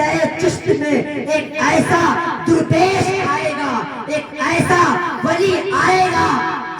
نئے چشت میں ایک ایسا درویش آئے گا، ایک ایسا ولی آئے گا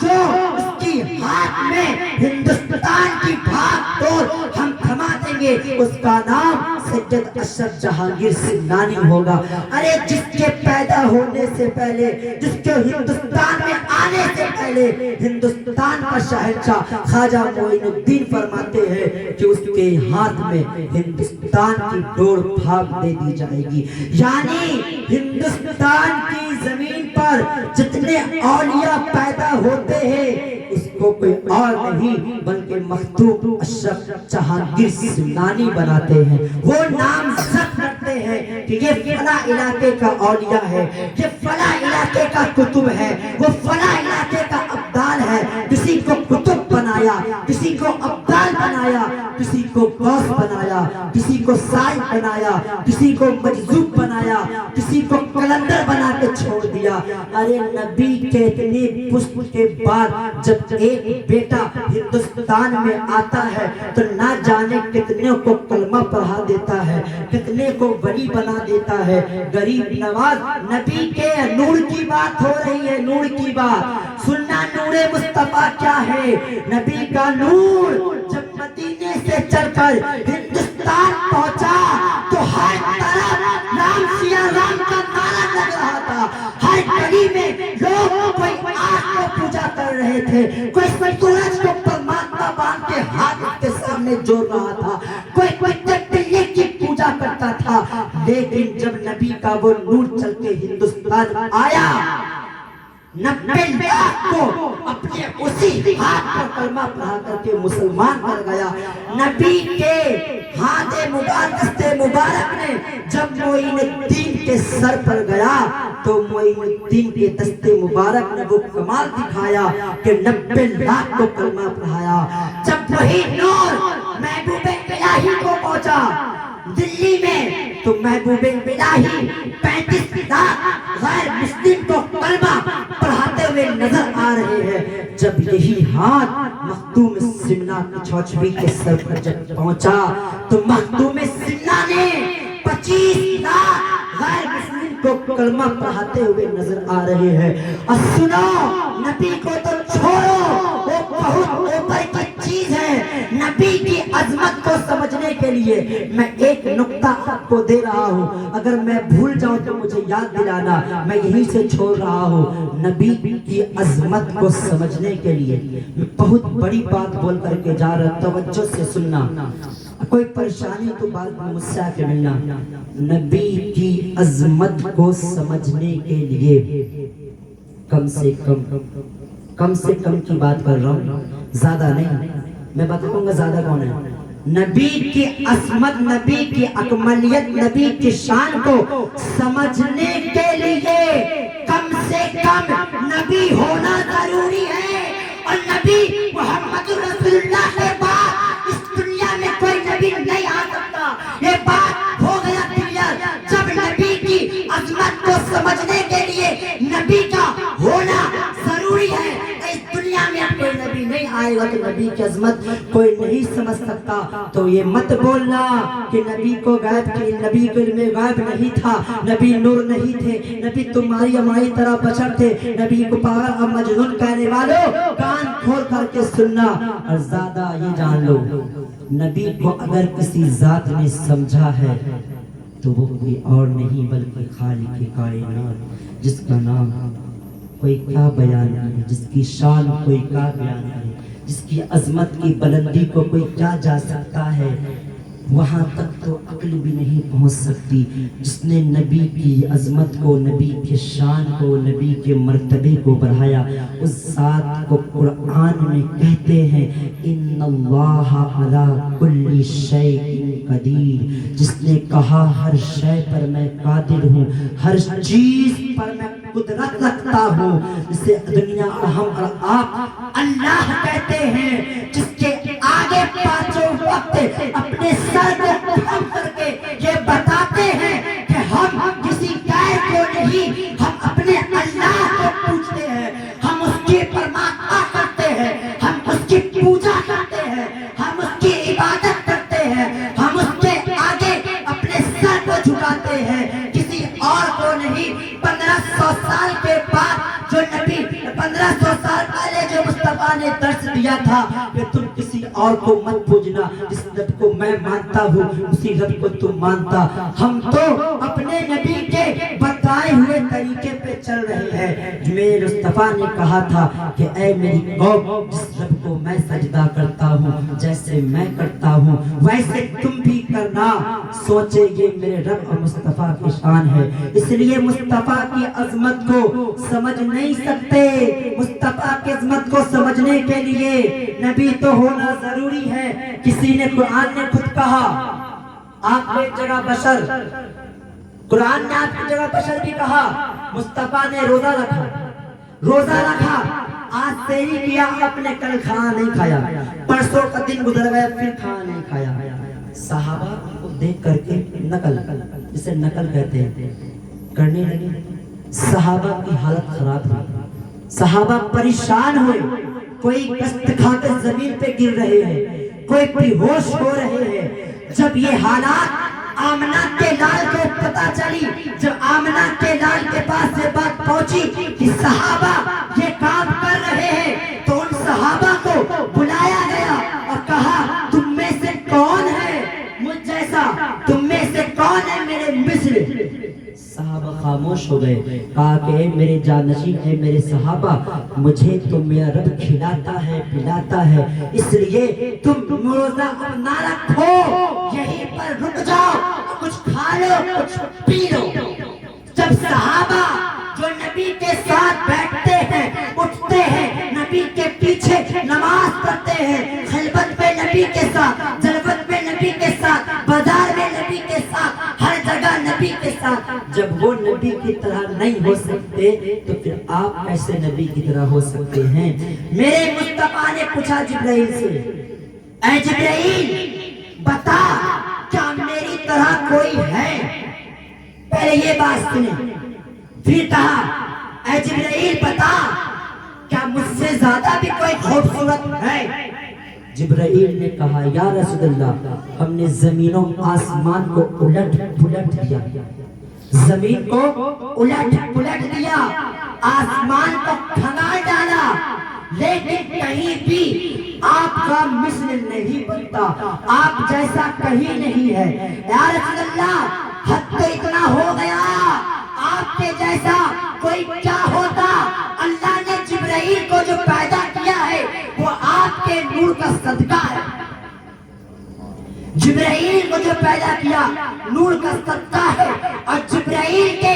جو اس کی ہاتھ میں ہندوستان کی بھاگ دوڑ ہم تھما دیں گے، اس کا نام سید اشرف جہانگیر سمنانی ہوگا۔ ارے جس کے پیدا ہونے سے پہلے، جس کے ہندوستان میں آنے سے پہلے ہندوستان کا شہنشاہ خواجہ معین الدین فرماتے ہیں کہ اس کے ہاتھ میں ہندوستان کی دوڑ بھاگ دے دی جائے گی۔ یعنی ہندوستان کی زمین پر جتنے اولیاء پیدا ہوتے ہیں اس کو کوئی اور نہیں بلکہ مخدوم اشرف جہانگیر سمنانی بناتے ہیں۔ وہ نام زد کرتے ہیں کہ یہ فلاں علاقے کا اولیاء ہے، یہ فلاں علاقے کا کتب ہے، وہ فلاں علاقے کا ابدال ہے۔ کسی کو کتب بنایا، کسی کو ابدال بنایا، کسی کو غوث بنایا، کسی کو سائل بنایا، کسی کو مجذوب بنایا، کسی کو کلندر بنا کے چھوڑ دیا۔ ارے نبی کے اتنی پشت کے بعد جب ایک بیٹا ہندوستان میں آتا ہے تو نہ جانے کتنے کو کلمہ پڑھا دیتا ہے، کتنے کو ولی بنا دیتا ہے۔ غریب نواز نبی کے نور کی بات ہو رہی ہے، نور کی بات سننا۔ نور مصطفیٰ کیا ہے؟ نبی کا نور جب مدینے سے چل کر ہندوستان پہنچا تو ہر طرف رام سیا رام کا نعرہ لگ رہا تھا۔ ہر گلی میں لوگ کوئی آگ کو پوجا کر رہے تھے، کوئی سورج کو پرماتما باندھ کے ہاتھ کے سامنے جوڑ رہا تھا، کوئی تلے کی پوجا کرتا تھا۔ لیکن جب نبی کا وہ نور چل کے ہندوستان آیا، 90 لاکھ کو اپنے اسی ہاتھ پر کلمہ پڑھا کر کے مسلمان کر گیا۔ نبی کے ہاتھ مبارک مبارک نے جب معین الدین کے سر پر گیا تو معین الدین کے دست مبارک نے وہ کمال دکھایا کہ 90 لاکھ کو کلمہ پڑھایا۔ جب وہی نور محبوب الہی کو پہنچا دلی میں تو محبوب الہی 35 لاکھ غیر مسلم کو کلمہ پڑھاتے ہوئے نظر آ رہے ہیں۔ جب یہی ہاتھ مخدوم سمنا کی چھوچوی کے سر پر جب پہنچا تو مخدوم سمنا نے 25 لاکھ غیر مسلم کو کلمہ پڑھاتے ہوئے نظر آ رہے ہیں۔ اور سنو، نبی کو تو چھوڑو، وہ بہت اوپر کی چیز ہے۔ نبی کی عظمت کو سمجھنے کے لیے میں ایک نقطہ آپ کو دے رہا ہوں، اگر میں بھول جاؤں تو مجھے یاد دلانا، میں یہیں سے چھوڑ رہا ہوں۔ نبی کی عظمت کو سمجھنے کے لیے میں بہت بڑی بات بول کر کے جا رہا ہوں، توجہ سے سننا، کوئی پریشانی تو بعد میں مجھ سے آ کے ملنا۔ نبی کی عظمت کو سمجھنے کے لیے کم سے کم کی بات کر رہا ہوں، زیادہ نہیں۔ میں بتاؤں گا زیادہ کون ہے۔ نبی کی عظمت، نبی کی اکملیت، نبی کی شان کو سمجھنے کے لیے کم سے کم نبی ہونا ضروری ہے۔ اور نبی محمد رسول اللہ کے بعد اس دنیا میں کوئی نبی نہیں آ سکتا۔ یہ بات ہو گیا کلیئر۔ جب نبی کی عظمت کو سمجھنے کے لیے نبی کا ہونا ضروری ہے، اس دنیا میں کوئی نبی نہیں آئے گا تو نبی کی عظمت کوئی نہیں سمجھ سکتا۔ تو یہ مت بولنا کہ نبی کو غیب کی، نبی کے علم غیب نہیں تھا، نبی نور نہیں تھے، نبی تمہاری ہماری طرح بشر تھے۔ نبی کو پاگل اور مجنون کہنے والوں کان کھول کر کے سننا، اور زیادہ یہ جان لو، نبی کو اگر کسی ذات نے سمجھا ہے تو وہ کوئی اور نہیں بلکہ خالق کائنات، جس کا نام کوئی کیا بیان کرے، جس کی شان کوئی کیا بیان کرے، جس کی عظمت کی بلندی کو کوئی کیا جا سکتا ہے، وہاں تک تو عقل بھی نہیں پہنچ سکتی۔ جس نے نبی کی عظمت کو، نبی کی شان کو، نبی کے مرتبے کو بڑھایا، اس ذات کو قرآن میں کہتے ہیں ان اللہ علی کل شیء قدیر، جس نے کہا ہر شے پر میں قادر ہوں، ہر چیز پر میں قدرت رکھتا ہوں، جسے دنیا اور ہم اور آپ اللہ کہتے ہیں، جس کے آگے پانچوں وقت اپنے سر کو کھم کر کے یہ بتاتے ہیں کہ ہم کسی غیر کو نہیں، ہم اپنے اللہ کو پوچھتے ہیں، ہم اس کی پرماتما کرتے ہیں، ہم اس کی پوجا کرتے ہیں، ہم اس کی عبادت کرتے ہیں، ہم اس کے آگے اپنے سر کو جھکا سکھاتے ہیں, کسی اور کو نہیں. 1500 سال کے بعد جو نبی 1500 سال پہلے جو مصطفیٰ نے درس دیا تھا کہ تم کسی اور کو مت پوجنا, جس رب کو میں مانتا ہوں اسی رب کو تم مانتا. ہم تو اپنے نبی کے بتائے ہوئے طریقے پہ چل رہے ہیں. میرے مصطفیٰ نے کہا تھا کہ اے میری قوم, جس رب کو میں سجدہ کرتا ہوں جیسے میں کرتا ہوں ویسے تم بھی کرنا. سوچے یہ میرے رب اور مصطفیٰ کی شان ہے, اس لیے مصطفیٰ کی عظمت کو سمجھ نہیں سکتے. مصطفیٰ کی عظمت کو سمجھنے کے لیے نبی تو ہونا ضروری ہے. کسی نے, قرآن نے خود کہا آپ کی جگہ بشر, قرآن نے آپ کی جگہ بشر بھی کہا. مصطفیٰ نے روزہ رکھا, آج سحری کیا آپ نے, کل کھانا نہیں کھایا, پرسوں کا دن گزر گیا پھر کھانا نہیں کھایا. صحابہ کو دیکھ کر کے نقل, جسے نقل کہتے ہیں, کرنے لگے. صحابہ کی حالت خراب ہوئی, صحابہ پریشان ہوئے. کوئی قسط کھا کر زمین پہ گر رہے ہیں, کوئی بے ہوش ہو رہے ہیں. جب یہ حالات آمنہ کے لال کو پتا چلی, جب آمنہ کے لال کے پاس یہ بات پہنچی کہ صحابہ یہ کام کر رہے ہیں, تو ان صحابہ کو بلایا گیا اور کہا تم میں سے کون ہے مجھ جیسا, تم میں سے کون ہے میرے مثل. صحابہ خاموش ہو گئے. کہا کہ اے میرے جانشین, اے میرے صحابہ, مجھے تو میرا رب کھلاتا ہے پلاتا ہے, اس لیے تم روزہ نہ رکھو, یہیں پر رک جاؤ, کچھ کھا لو کچھ پی لو. جب صحابہ جو نبی کے ساتھ بیٹھتے ہیں, اٹھتے ہیں, نبی کے پیچھے نماز پڑھتے ہیں, خلوت میں نبی کے ساتھ, جلوت میں نبی کے ساتھ, بازار میں نبی کے ساتھ, ہر جگہ نبی کے ساتھ, جب وہ نبی کی طرح نہیں ہو سکتے تو پھر آپ کیسے نبی کی طرح ہو سکتے ہیں؟ میرے مصطفیٰ نے پوچھا جبرائیل سے, اے جبرائیل بتا کیا میری طرح کوئی ہے؟ پہلے یہ بات سنیں. پھر کہا اے جبرائیل بتا کیا مجھ سے زیادہ بھی کوئی خوبصورت ہے؟ جبرائیل نے کہا یا رسول اللہ, ہم نے زمین و آسمان کو الٹ پلٹ دیا, زمین کو الٹ پلٹ دیا, آسمان کو کھنگال ڈالا, لیکن کہیں بھی آپ کا مثل نہیں بنتا, آپ جیسا کہیں نہیں ہے. یا رسول اللہ حد تو اتنا ہو گیا, آپ کے جیسا کوئی کیا ہوتا. اللہ نے جبرائیل کو جو پیدا کیا ہے وہ آپ کے نور کا صدقہ ہے. جبرائیل کو جو پیدا کیا نور کا صدقہ ہے. اور جبرائیل کے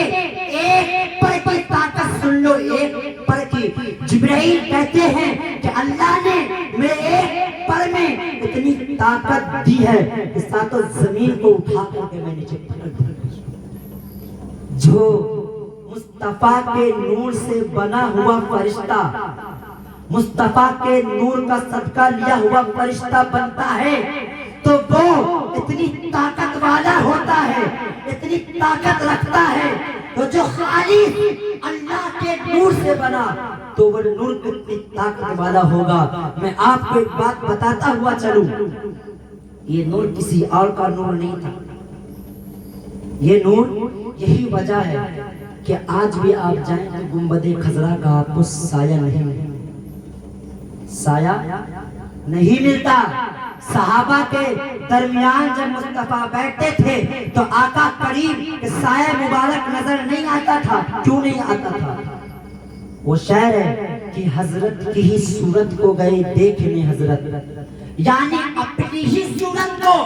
ایک پر کی طاقت سن لو, ایک پر کی. جبرائیل کہتے ہیں کہ اللہ نے میرے ایک پر میں اتنی طاقت دی ہے کہ ساتوں زمین کو اٹھا کر کے میں نیچے پلٹ دیا. جو مصطفیٰ کے نور سے بنا ہوا فرشتہ, مصطفیٰ کے نور کا صدقہ لیا ہوا فرشتہ بنتا ہے تو وہ اتنی طاقت والا ہوتا ہے, اتنی طاقت رکھتا ہے. تو جو خالص اللہ کے نور سے بنا تو وہ نور کتنی طاقت والا ہوگا. میں آپ کو ایک بات بتاتا ہوا چلوں, یہ نور کسی اور کا نور نہیں تھا. یہ نور, یہی وجہ ہے کہ آج بھی آپ جائیں تو گنبد خضرا کا آپ کو سایہ نہیں ملتا. صحابہ کے درمیان جب مصطفیٰ بیٹھتے تھے تو آقا کریم کے سایہ مبارک نظر نہیں آتا تھا. کیوں نہیں آتا تھا؟ وہ شعر ہے کہ حضرت کی ہی صورت کو گئے دیکھنے حضرت, یعنی اپنی ہی صورت کو,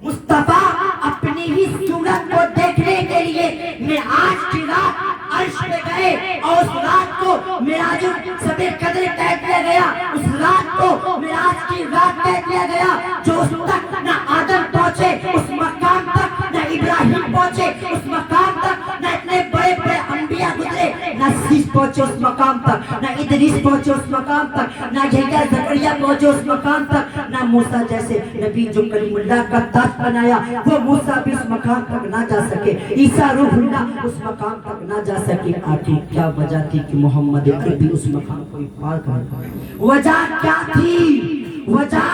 مصطفیٰ اپنی ہی صورت کو دیکھنے کے لیے معراج کی رات عرش پہ گئے, اور اس رات کو معراج شب قدر کہہ دیا گیا, اس رات کو معراج کی رات کہہ دیا گیا جو اس تک نہ آدم پہنچے اس مقام تک, نہ ابراہیم پہنچے اس مقام تک, نہ اتنے بڑے بڑے انبیاء گزرے, نہ سیس پہنچے اس مقام تک, نہ ادریس پہنچے اس مقام تک, نہ یحییٰ زکریہ پہنچے اس مقام تک, نہ موسیٰ جیسے نبی جو کلیم اللہ کا تاج بنایا وہ موسیٰ بھی اس مقام تک نہ جا سکے, عیسیٰ روح اللہ اس مقام تک نہ جا سکے. آتی کیا وجہ تھی کہ محمد عربی اس مقام کو پار کر گئے؟ وجہ کیا تھی؟ وجہ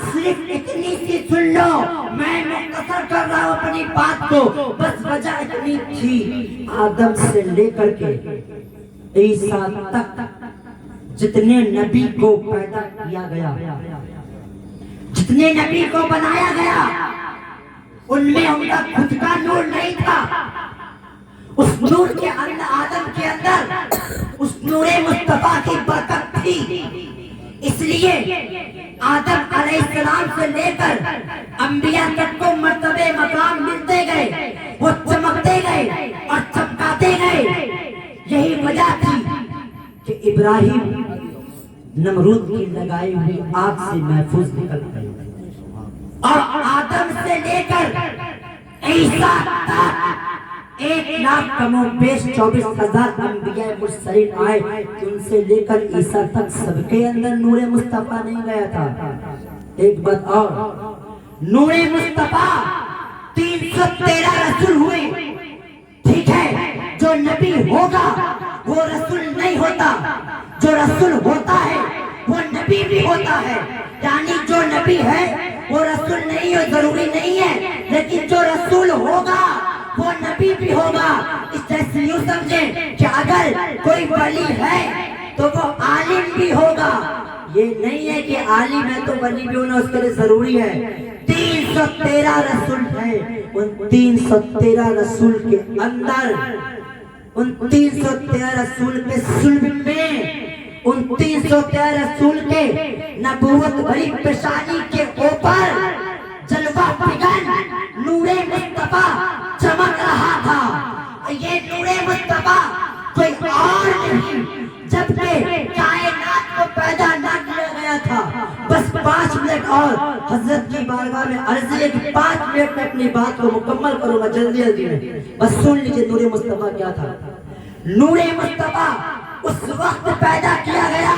صرف اتنی سی سن لو، میں مختصر کر رہا ہوں اپنی بات کو، بس وجہ اتنی تھی، آدم سے لے کر کے عیسیٰ تک جتنے نبی کو پیدا کیا گیا، جتنے نبی کو بنایا گیا، ان میں ان کا خود کا نور نہیں تھا، اس نور کے اندر، آدم کے اندر اس نور مصطفیٰ کی برکت تھی، اس لیے آدم علیہ السلام سے لے کر انبیاء تک کو مرتبے مقام ملتے گئے، وہ چمکتے گئے اور چمکاتے گئے۔ یہی وجہ تھی کہ ابراہیم نمرود کی لگائی ہوئی آگ سے محفوظ نکل گئے، اور آدم سے لے کر عیسیٰ تک 1,00,000 کم و بیش 24,000 انبیاء مرسلین آئے، ان سے لے کر عیسیٰ تک سب کے اندر نور مصطفیٰ نہیں گیا تھا۔ ایک بات اور، نور مصطفیٰ 313 رسول ہوئے، ٹھیک ہے، جو نبی ہوگا وہ رسول نہیں ہوتا، جو رسول ہوتا ہے وہ نبی بھی ہوتا ہے، یعنی جو نبی ہے وہ رسول نہیں ہے، ضروری نہیں ہے، لیکن جو رسول ہوگا وہ نبی بھی ہوگا۔ اس طرح سے یوں سمجھیں کہ اگر کوئی ولی ہے تو وہ عالم بھی ہوگا، یہ نہیں ہے کہ عالم ہے تو ولی بھی ہونا اس کے لیے ضروری ہے۔ 313 رسول ہیں، ان 313 رسول کے اندر، ان 313 رسول کے صلب میں، ان 313 رسول کے نبوت بھری پیشانی کے اوپر جلوہ فکن نور مصطفیٰ چمک رہا تھا۔ یہ نور مصطفیٰ کوئی اور نہیں، جبکہ کائنات کو پیدا نہ کیا گیا تھا۔ بس 5 منٹ اور حضرت کی بارگاہ میں عرض ہے کہ 5 منٹ میں اپنی بات کو مکمل کروں گا، جلدی جلدی میں بس سن لیجئے نور مصطفیٰ کیا تھا۔ نور مصطفیٰ اس وقت پیدا کیا گیا،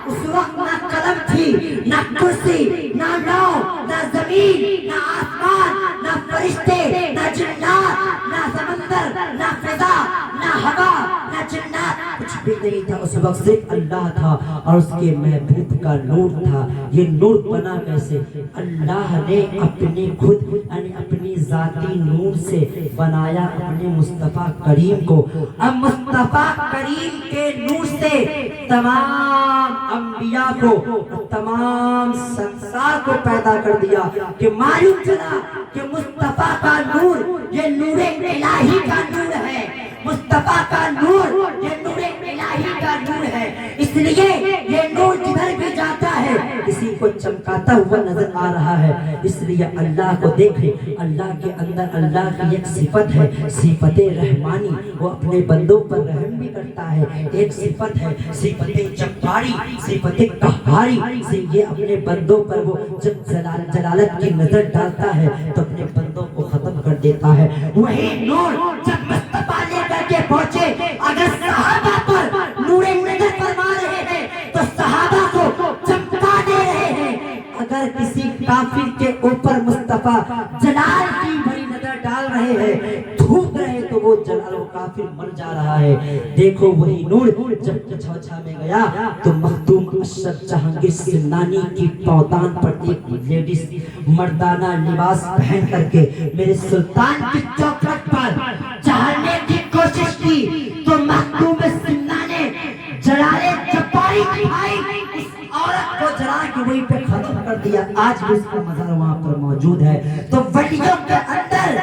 اس وقت نہ قلم تھی، نہ کرسی، نہ نو، نہ زمین، نہ آسمان، نہ فرشتے، نہ جنات، نہ سمندر، نہ فضا، نہ ہوا، نہ جنات، کچھ بھی نہیں تھا۔ اس وقت صرف اللہ تھا اور اس کے محبوب کا نور تھا۔ یہ نور بنا کیسے؟ اللہ نے اپنے خود یعنی اپنی ذاتی نور سے بنایا اپنے مصطفیٰ کریم کو۔ اب مصطفیٰ کریم کے نور سے تمام انبیاء کو، تمام سنسار کو پیدا کر دیا کہ معلوم چلا کہ مصطفیٰ کا نور یہ نور الہی کا نور ہے، مصطفیٰ کا نور یہ نور الہی کا نور ہے، اس لیے یہ نور جدھر بھی جاتا ہے کسی کو چمکاتا ہوا نظر آ رہا ہے۔ اس لیے اللہ کو دیکھیں، اللہ کے اندر اللہ کی ایک صفت ہے، صفت رحمانی، وہ اپنے بندوں پر رحم بھی کرتا ہے۔ ایک صفت ہے صفت جباری، صفت قہاری، یہ اپنے بندوں پر وہ جب جلالت کی نظر ڈالتا ہے تو اپنے بندوں کو ختم کر دیتا ہے۔ وہی نور جب مصطفیٰ لے کر کے پہنچے، اگر صحابہ پر نور نظر فرما رہے ہیں تو صحابہ کو چمکا دے رہے ہیں، اگر کسی کافر کے اوپر مصطفیٰ جلال کی بڑی نظر ڈال رہے ہیں، تھوک رہے تو وہ جلال و کافر مر جا رہا ہے۔ دیکھو وہی نور جب چھوچھا میں گیا تو مخدوم اشرف جہانگیر سمنانی کی پودان پر ایک لیڈیز مردانہ لباس پہن کر کے میرے سلطان کی چوکھٹ پر چڑھنے کی کوشش کی تو مخدوم سمنانی نے جلال جباری دکھائی، اس عورت کو جلا کے وہیں پہ ختم کر دیا۔ آج بھی اس کا مزار وہاں پر موجود ہے۔ تو ولیوں کے اندر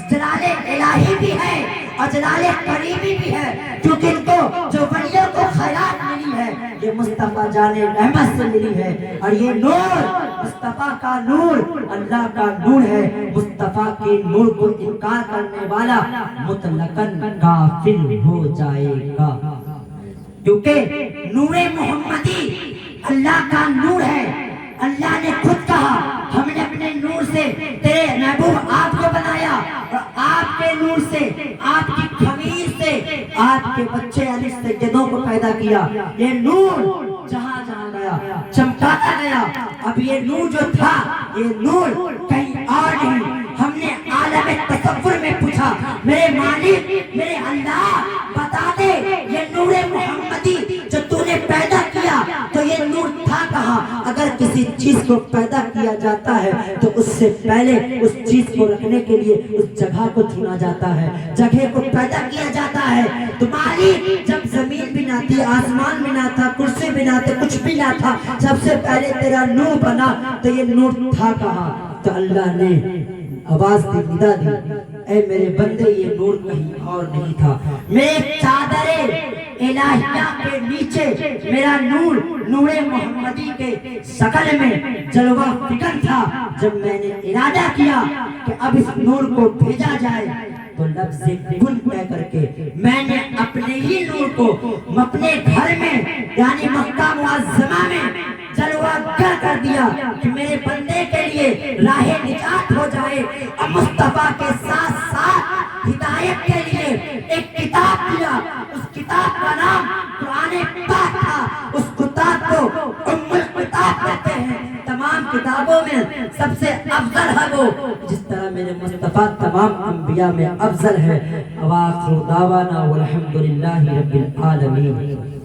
جلال الہی بھی ہے اور جلال کریمی بھی ہے، کیونکہ ان کو جو ولیوں کو خیرات ملی ہے یہ مصطفیٰ جان رحمت سے ملی ہے، اور یہ نور مصطفیٰ کا نور اللہ کا نور ہے۔ مصطفیٰ کے نور کو انکار کرنے والا مطلقاً کافر ہو جائے گا، کیونکہ نور محمدی اللہ کا نور ہے۔ اللہ نے خود کہا ہم نے اپنے نور سے تیرے محبوب آپ کو بنایا، اور آپ کے نور سے، آپ کی خمیر سے آپ کے بچے علی سیدوں کو پیدا کیا۔ یہ نور جہاں جہاں گیا چمکاتا گیا۔ اب یہ نور جو تھا یہ نور کہیں اور نہیں، ہم نے عالم تصور میں پوچھا میرے مالک میرے اللہ بتا دے یہ نور محمدی جو تو نے پیدا کیا تو یہ نور تھا کہاں؟ اگر کسی جاتا ہے تو اس سے پہلے اس چیز کو رکھنے کے لیے اس جگہ کو چنا جاتا ہے، جگہ کو پیدا کیا جاتا ہے۔ تو مالک جب زمین بھی نہ تھی، آسمان بھی نہ تھا، کرسی بھی نہ تھے، کچھ بھی نہ تھا، سب سے پہلے تیرا نور بنا تو یہ نور تھا کہاں؟ تو اللہ نے آواز دی، ندا دی، اے میرے بندے یہ نور کہیں اور نہیں تھا، میرے چادر الہیہ کے نیچے میرا نور، نور محمدی کے شکل میں جلوہ فکن تھا۔ جب میں نے ارادہ کیا کہ اب اس نور کو بھیجا جائے تو لفظ کن کہہ کر کے میں نے اپنے ہی نور کو اپنے گھر میں یعنی مکہ معظمہ میں جلوہ گر کر دیا کہ میرے بندے کے لیے راہ نجات ہو جائے، اور مصطفیٰ کے ساتھ ساتھ ہدایت کے لیے ایک کتاب دیا۔ اس کتاب کا نام قرآن پاک تھا۔ اس کتاب کو ام الکتاب کہتے ہیں، تمام کتابوں میں سب سے افضل ہے وہ، جس طرح میرے مصطفیٰ تمام انبیاء میں افضل ہے۔ وآخر دعوانا والحمدللہ رب العالمین۔